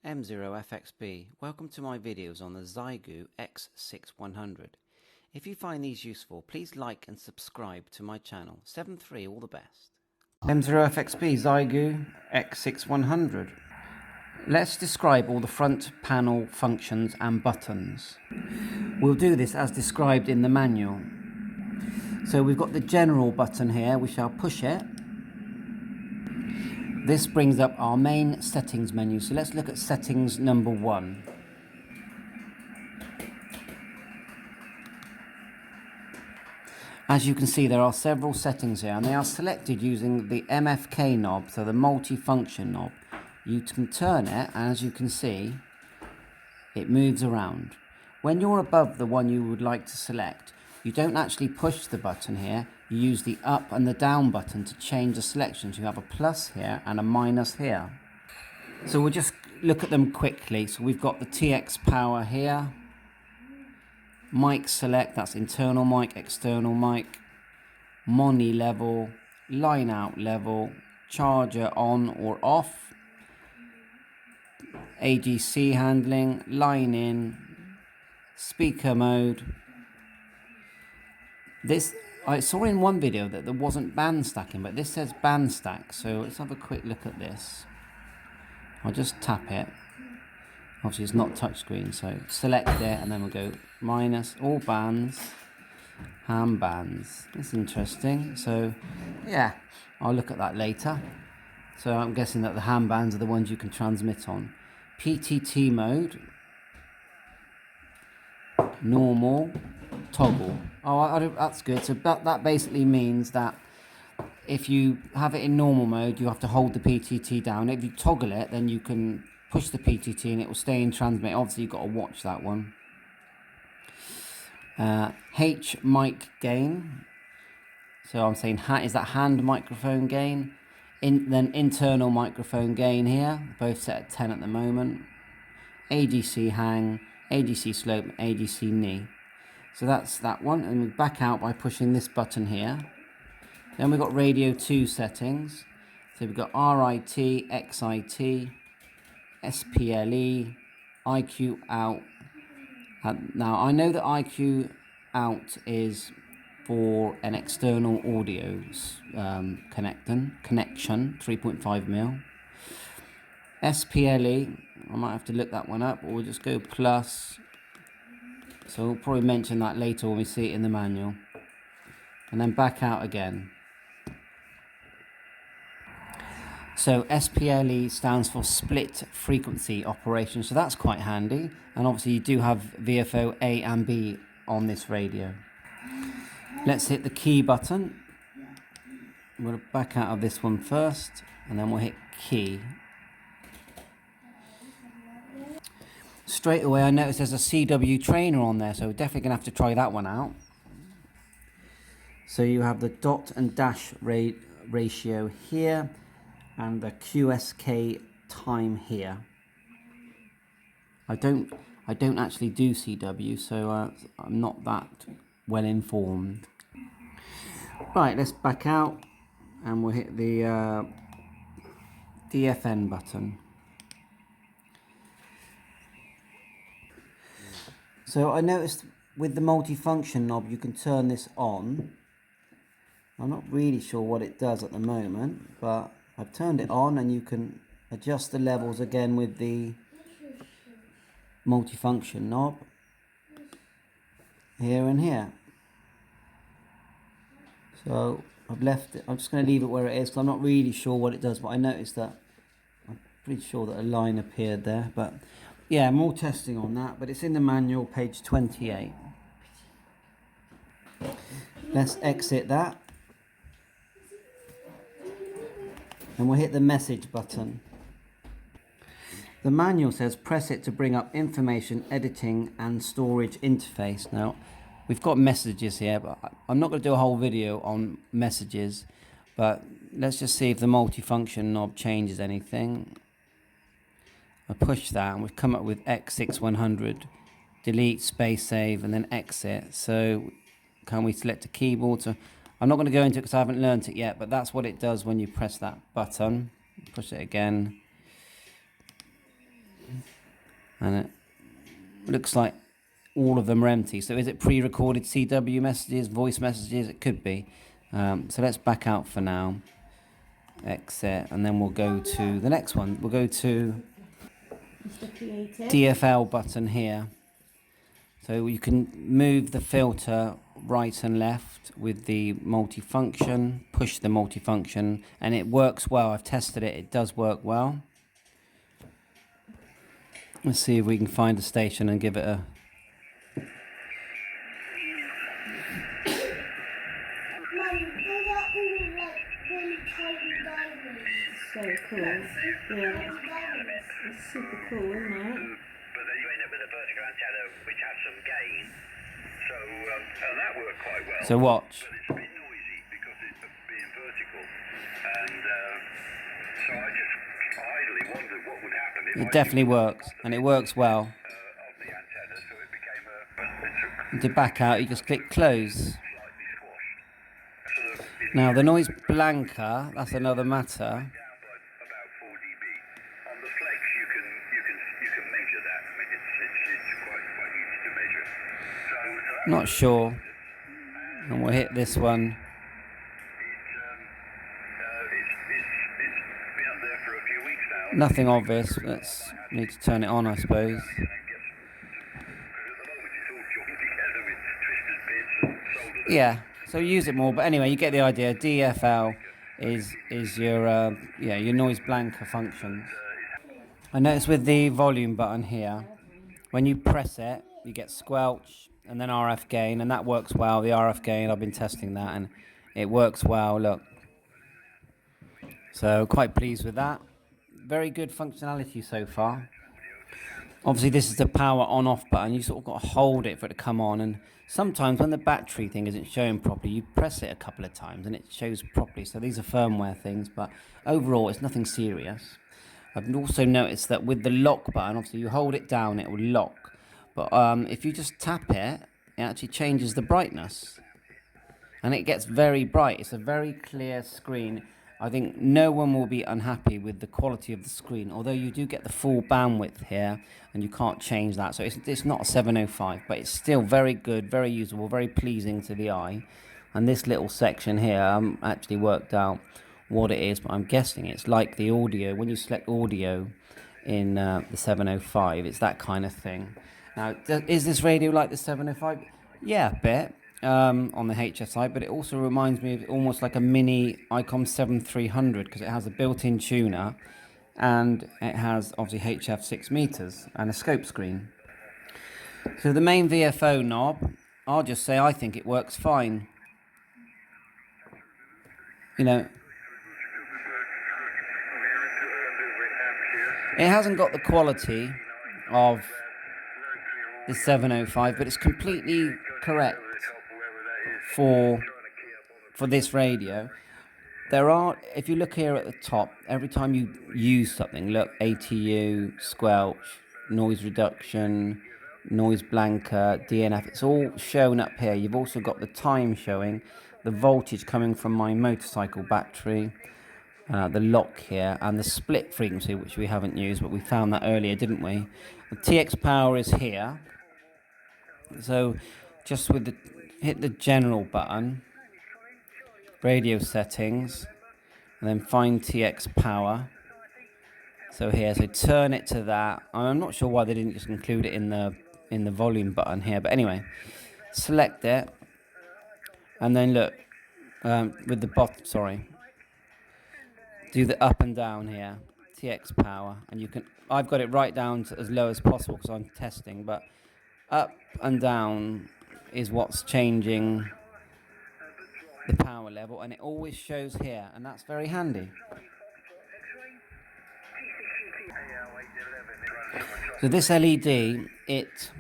M0FXB, welcome to my videos on the XIEGU X6100. If you find these useful, please like and subscribe to my channel. 7.3, all the best. M0FXB XIEGU X6100. Let's describe all the front panel functions and buttons. We'll do this as described in the manual. So we've got the general button here, we shall push it. This brings up our main settings menu. So let's look at settings number 1. As you can see, there are several settings here, and they are selected using the MFK knob, so the multifunction knob. You can turn it, and as you can see, it moves around. When you're above the one you would like to select, you don't actually push the button here. You use the up and the down button to change the selection. So you have a plus here and a minus here. So we'll just look at them quickly. So we've got the TX power here. Mic select, that's internal mic, external mic. Moni level, line out level, charger on or off. AGC handling, line in, speaker mode. This, I saw in one video that there wasn't band stacking, but this says band stack. So let's have a quick look at this. I'll just tap it. Obviously it's not touchscreen, so select it and then we'll go minus all bands, ham bands. That's interesting. So yeah, I'll look at that later. So I'm guessing that the ham bands are the ones you can transmit on. PTT mode, normal, toggle. Oh, that's good. So that basically means that if you have it in normal mode, you have to hold the PTT down. If you toggle it, then you can push the PTT and it will stay in transmit. Obviously, you've got to watch that one. H mic gain. So I'm saying is that hand microphone gain. Then internal microphone gain here. Both set at 10 at the moment. AGC hang, AGC slope, AGC knee. So that's that one, and we back out by pushing this button here. Then we've got radio 2 settings. So we've got RIT, XIT, SPLE, IQ out. Now I know that IQ out is for an external audio connection, 3.5mm. SPLE, I might have to look that one up, or we'll just go plus. So we'll probably mention that later when we see it in the manual. And then back out again. So SPLE stands for split frequency operation. So that's quite handy. And obviously you do have VFO A and B on this radio. Let's hit the key button. We'll back out of this one first, and then we'll hit key. Straight away I noticed there's a CW trainer on there, so we're definitely going to have to try that one out. So you have the dot and dash ratio here, and the QSK time here. I don't actually do CW, so I'm not that well informed. Right, let's back out, and we'll hit the DFN button. So I noticed with the multifunction knob you can turn this on. I'm not really sure what it does at the moment, but I've turned it on, and you can adjust the levels again with the multifunction knob here and here. So I've left it. I'm just going to leave it where it is because I'm not really sure what it does, but I noticed that I'm pretty sure that a line appeared there. But yeah, more testing on that, but it's in the manual, page 28. Let's exit that. And we'll hit the message button. The manual says press it to bring up information editing and storage interface. Now, we've got messages here, but I'm not going to do a whole video on messages, but let's just see if the multifunction knob changes anything. I push that and we've come up with X6100, delete, space save, and then exit. So can we select a keyboard? So I'm not going to go into it because I haven't learned it yet, but that's what it does when you press that button. Push it again. And it looks like all of them are empty. So is it pre-recorded CW messages, voice messages? It could be. So let's back out for now. Exit, and then we'll go to the next one. We'll go to DFL button here. So you can move the filter right and left with the multifunction, push the multifunction, and it works well. I've tested it, it does work well. Let's see if we can find a station and give it a... So cool. Yeah, it's super cool, isn't it? But then you end up with a vertical antenna which has some gain, so that worked quite well. So watch. But it's a bit noisy because it's being vertical, and so I just idly wondered what would happen if It definitely works, and it works well. of the antenna, so it became To back out, you just click close. slightly squashed. Now the noise blanker, that's another matter. Down by about 4 dB. On the flex, you can measure that. I mean, it's quite easy to measure. So Not sure. And we'll hit this one. it's been up there for a few weeks now. Nothing obvious. Let's need to turn it on, I suppose. Because at the moment it's all joined together with twisted bits and soldered. Yeah. So use it more. But anyway, you get the idea. DFL is your your noise blanker functions. I notice with the volume button here, when you press it, you get squelch and then RF gain, and that works well. The RF gain, I've been testing that, and it works well. Look. So quite pleased with that. Very good functionality so far. Obviously this is the power on off button. You sort of got to hold it for it to come on, and sometimes when the battery thing isn't showing properly, you press it a couple of times and it shows properly. So these are firmware things, but overall it's nothing serious. I've also noticed that with the lock button, obviously you hold it down, it will lock. But if you just tap it, it actually changes the brightness. And it gets very bright. It's a very clear screen. I think no one will be unhappy with the quality of the screen, although you do get the full bandwidth here, and you can't change that. So it's not a 705, but it's still very good, very usable, very pleasing to the eye. And this little section here, I actually worked out what it is, but I'm guessing it's like the audio. When you select audio in the 705, it's that kind of thing. Now, is this radio like the 705? Yeah, a bit. On the HF side, but it also reminds me of almost like a mini ICOM 7300 because it has a built-in tuner and it has obviously HF 6 meters and a scope screen. So the main VFO knob, I'll just say I think it works fine. You know, it hasn't got the quality of the 705, but it's completely correct for this radio. There are, if you look here at the top, every time you use something, look, ATU, squelch, noise reduction, noise blanker, DNF, it's all shown up here. You've also got the time showing, the voltage coming from my motorcycle battery, the lock here, and the split frequency, which we haven't used, but we found that earlier, didn't we? The TX power is here. So just with the hit the general button, radio settings, and then find TX power. So here, so turn it to that. I'm not sure why they didn't just include it in the volume button here, but anyway, select it, and then look with the bottom. Sorry, do the up and down here, TX power, and you can. I've got it right down to as low as possible because I'm testing, but up and down is what's changing the power level, and it always shows here, and that's very handy. So this LED, it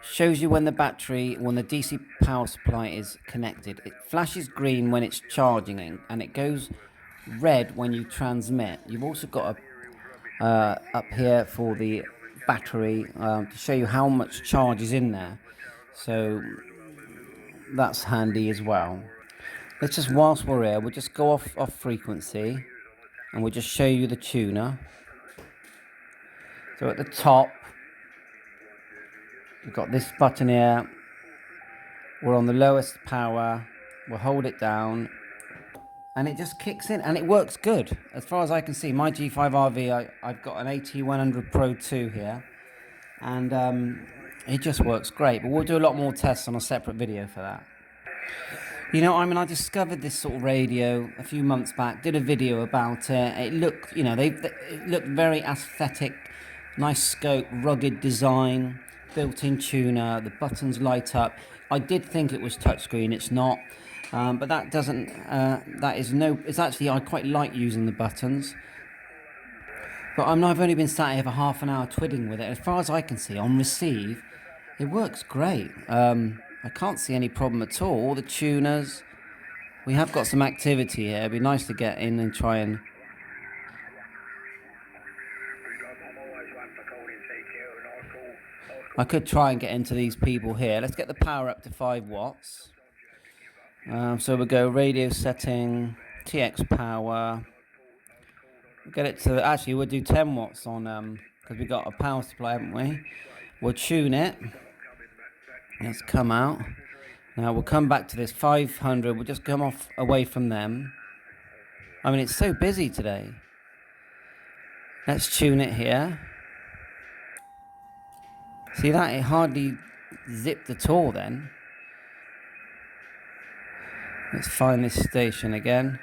shows you when the DC power supply is connected. It flashes green when it's charging, and it goes red when you transmit. You've also got a up here for the battery to show you how much charge is in there. So that's handy as well. Let's just, whilst we're here, we'll just go off frequency and we'll just show you the tuner. So at the top You've got this button here. We're on the lowest power. We'll hold it down. And it just kicks in. And it works good. As far as I can see, my G5RV, I've got an ATU 100 Pro 2 here. And it just works great. But we'll do a lot more tests on a separate video for that. You know, I mean, I discovered this sort of radio a few months back, did a video about it. It looked, you know, it looked very aesthetic, nice scope, rugged design, built-in tuner, the buttons light up. I did think it was touchscreen, it's not. But that doesn't, it's actually, I quite like using the buttons. But I've only been sat here for half an hour twiddling with it. As far as I can see, on receive, it works great. I can't see any problem at all the tuners. We have got some activity here. It'd be nice to get in and try and... I could try and get into these people here. Let's get the power up to 5 watts. So we'll go radio setting, TX power. We'll get it to... Actually, we'll do 10 watts on... because we've got a power supply, haven't we? We'll tune it. Let's come out. Now we'll come back to this 500. We'll just come away from them. I mean, it's so busy today. Let's tune it here. See that? It hardly zipped at all then. Let's find this station again.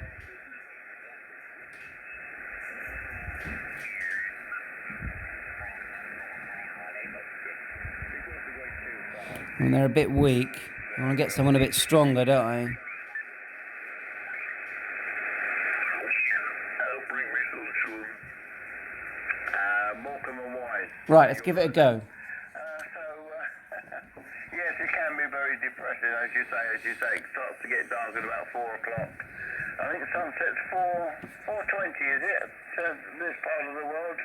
And they're a bit weak. I want to get someone a bit stronger, don't I? Right, let's give it a go. Yes, it can be very depressing, as you say. It starts to get dark at about 4 o'clock. I think sunset's 4:20, is it? This part of the world.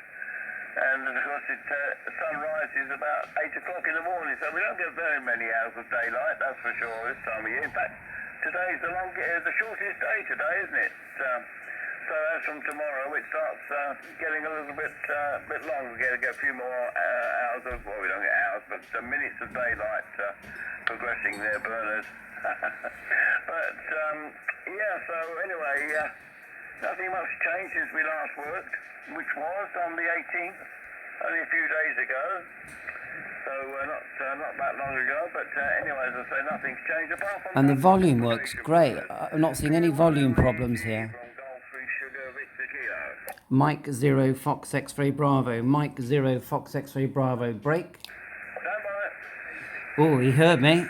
And of course, sunrise is about 8 o'clock in the morning, so we don't get very many hours of daylight, that's for sure, this time of year. In fact, today's the shortest day today, isn't it? So as from tomorrow, it starts getting a little bit long. We get a few more hours of, well, we don't get hours, but minutes of daylight progressing there, burners. But, yeah, so anyway, nothing much changed since we last worked, which was on the 18th, only a few days ago. So not that long ago, but anyway, as I say, nothing's changed apart from... And the volume works great. I'm not seeing any volume problems here. Mike 0 Fox X-Ray Bravo. Mike 0 Fox X-Ray Bravo. Break. Oh, he heard me.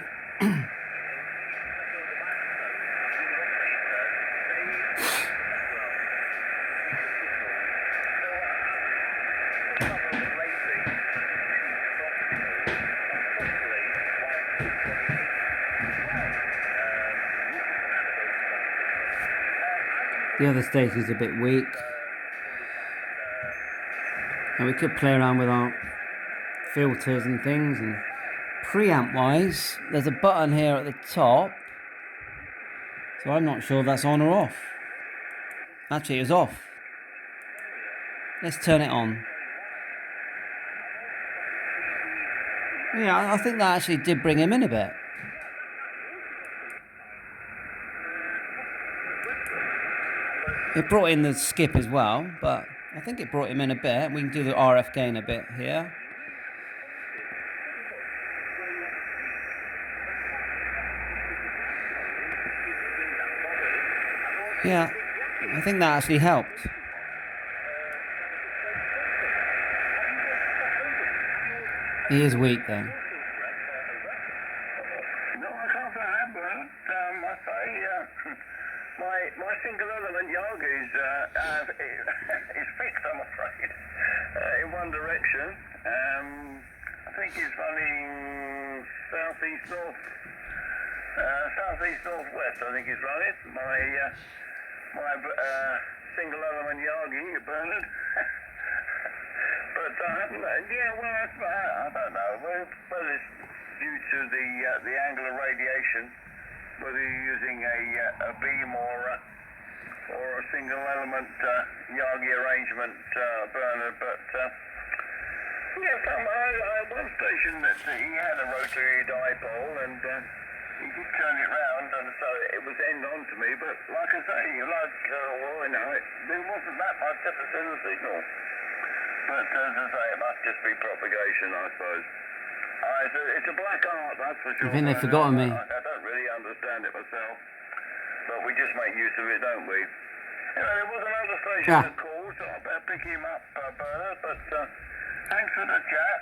The other station's a bit weak. And we could play around with our filters and things. And preamp wise, there's a button here at the top. So I'm not sure if that's on or off. Actually, it's off. Let's turn it on. Yeah, I think that actually did bring him in a bit. It brought in the skip as well, but I think it brought him in a bit. We can do the RF gain a bit here. Yeah, I think that actually helped. He is weak though. No, I can't say I have, Bernard. I say, my single element yoga is fixed, I'm afraid, in one direction. I think it's running southeast northwest. I think it's running. My single element Yagi, Bernard. But I haven't. Yeah, well, I don't know. Whether it's due to the angle of radiation, whether you're using a beam or a single element Yagi arrangement, Bernard. But One station that he had a rotary dipole and he did turn it round and so it was end on to me, but like I say, there wasn't that much difference in the signal. But as I say, it must just be propagation, I suppose. It's a black art, that's for sure. I think they've forgotten me. I don't really understand it myself, but we just make use of it, don't we? Anyway, there was another station that called, so I better pick him up, Bernard, but thanks for the chat,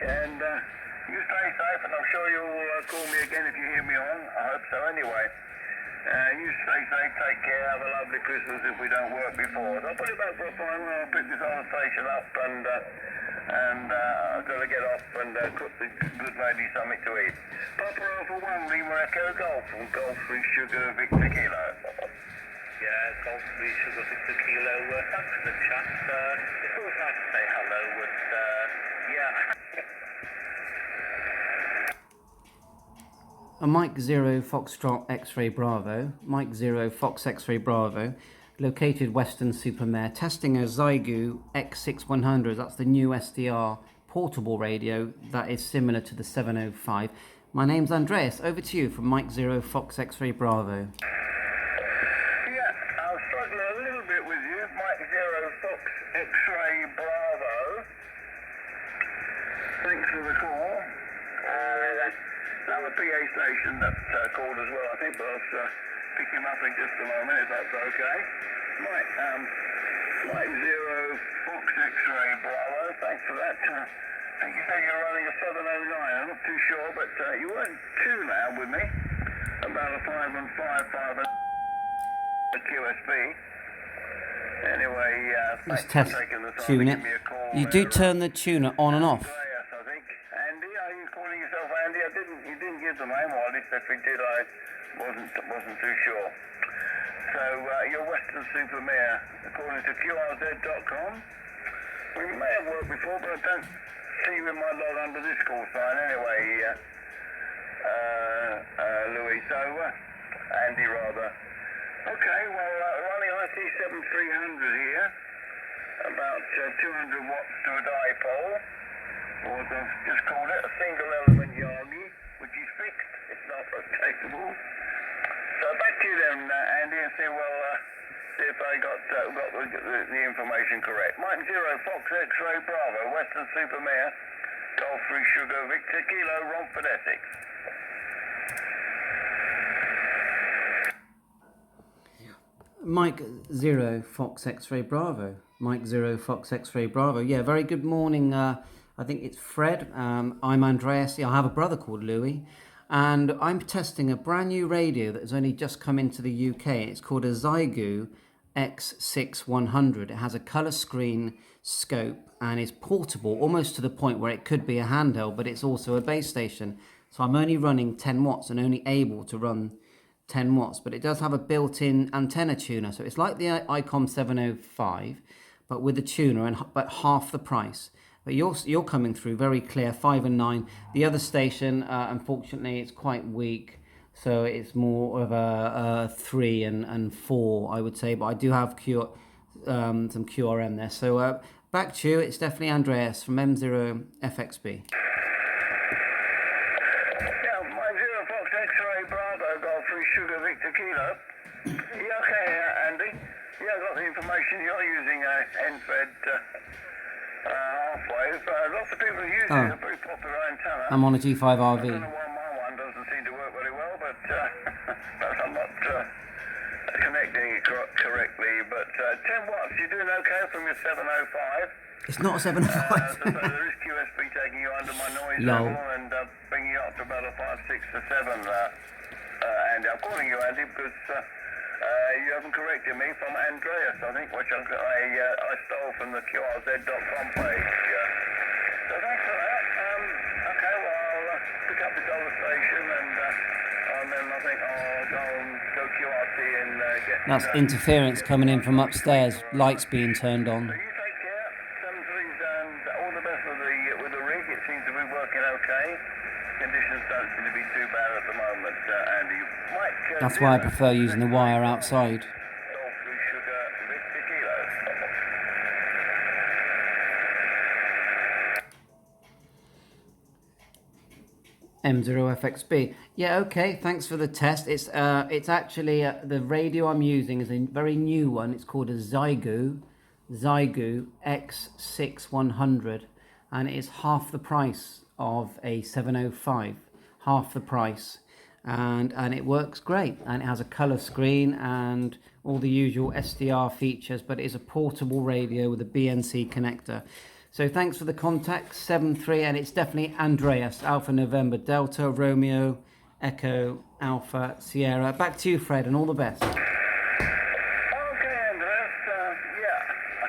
and you stay safe, and I'm sure you'll call me again if you hear me on. I hope so anyway. You stay safe, take care, have a lovely Christmas if we don't work before. So I'll put it back for a final, I'll pick this other station up, and I've got to get off and cook the good lady something to eat. Papa Alpha 1, Lima Echo Golf, from Golf Free Sugar Victor Kilo. Yeah, Golf Free Sugar Victor Kilo, thanks for the chat. It's always nice to say hello, and yeah. A Mike 0 Foxtrot X-Ray Bravo, Mike 0 Fox X-Ray Bravo, located Western Supermare, testing a XIEGU X6100. That's the new SDR portable radio that is similar to the 705. My name's Andreas. Over to you from Mike 0 Fox X-Ray Bravo. Yeah, I was struggling a little bit with you, Mike 0 Fox X-Ray Bravo. Thanks for the call. Another PA station that called as well, I think, but I'll pick him up in just a moment if that's okay. Mike 0 Fox X-Ray Bravo, thanks for that. I think you said you're running a 709, I'm not too sure, but you weren't too loud with me. About a 5 and 5 QSP. Anyway, Let's thanks test for taking the time tune to it. give me a call. You do turn the tuner on and off. Andreas, I think. Andy, are you calling yourself Andy? You didn't give the name, or at least if we did, I wasn't too sure. So you're Western Supermare, according to QRZ.com. We may have worked before, but I don't see you in my log under this call sign anyway, Louis. So Andy rather. Okay, well, running IT7300 here, about 200 watts to a dipole, or they've just called it a single element Yagi, which is fixed, it's not rotatable. So back to you then, Andy, and see if I got the information correct. Mike 0 Fox X-Ray Bravo, Western Supermare, Golf Free Sugar Victor Kilo Romford Essex. Mike 0 Fox X-Ray Bravo. Mike 0 Fox X-Ray Bravo. Yeah, very good morning. I think it's Fred. I'm Andreas. Yeah, I have a brother called Louis. And I'm testing a brand new radio that has only just come into the UK. It's called a XIEGU X6100. It has a colour screen scope and is portable almost to the point where it could be a handheld, but it's also a base station. So I'm only running 10 watts and only able to run 10 watts, but it does have a built-in antenna tuner, so it's like the ICOM 705 but with a tuner, but half the price. But you're coming through very clear, 5 and 9. The other station, unfortunately, it's quite weak, so it's more of a 3 and 4, I would say, but I do have some QRM there. So back to you. It's definitely Andreas from M0 FXB. Sugar Victor Kilo. Yeah, okay, Andy. Yeah, I've got the information. You're using a end-fed half-wave. Lots of people are using it. A very popular antenna. I'm on a G5RV. I don't know why my one doesn't seem to work very well, but I'm not connecting it correctly. But 10 watts, you're doing okay from your 705. It's not a 705. So there is QSP taking you under my noise level and bringing you up to about a 5, 6 to 7 Andy. I'm calling you Andy because you haven't corrected me from Andreas, I think, which I stole from the QRZ.com page. So thanks for that. Okay, well, I'll pick up this other station and then I think I'll go QRT and get... That's interference coming in from upstairs, lights being turned on. So you take care, 7-3s, and all the best with the rig. It seems to be working okay. Conditions don't seem to be too bad at the moment, Andy. Mike, that's why I prefer using the wire outside. M0FXB. Yeah, okay, thanks for the test. It's actually, the radio I'm using is a very new one. It's called a XIEGU X6100, and it is half the price of a 705, half the price. And it works great, and it has a color screen and all the usual SDR features, but it is a portable radio with a BNC connector. So thanks for the contact, 73, and it's definitely Andreas, Alpha November Delta Romeo Echo Alpha Sierra. Back to you, Fred, and all the best. Okay, Andreas, yeah, I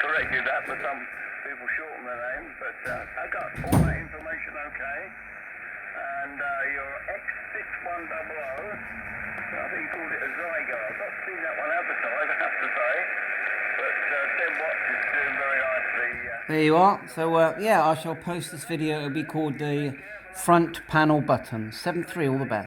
corrected that, but some people shorten their names, but I got all that information okay. And your X6100, I think you called it a XIEGU. I've not seen that one advertised, I have to say. But Tim Watts is doing very nicely. There you are. So yeah, I shall post this video. It'll be called the front panel button. 73, all the best.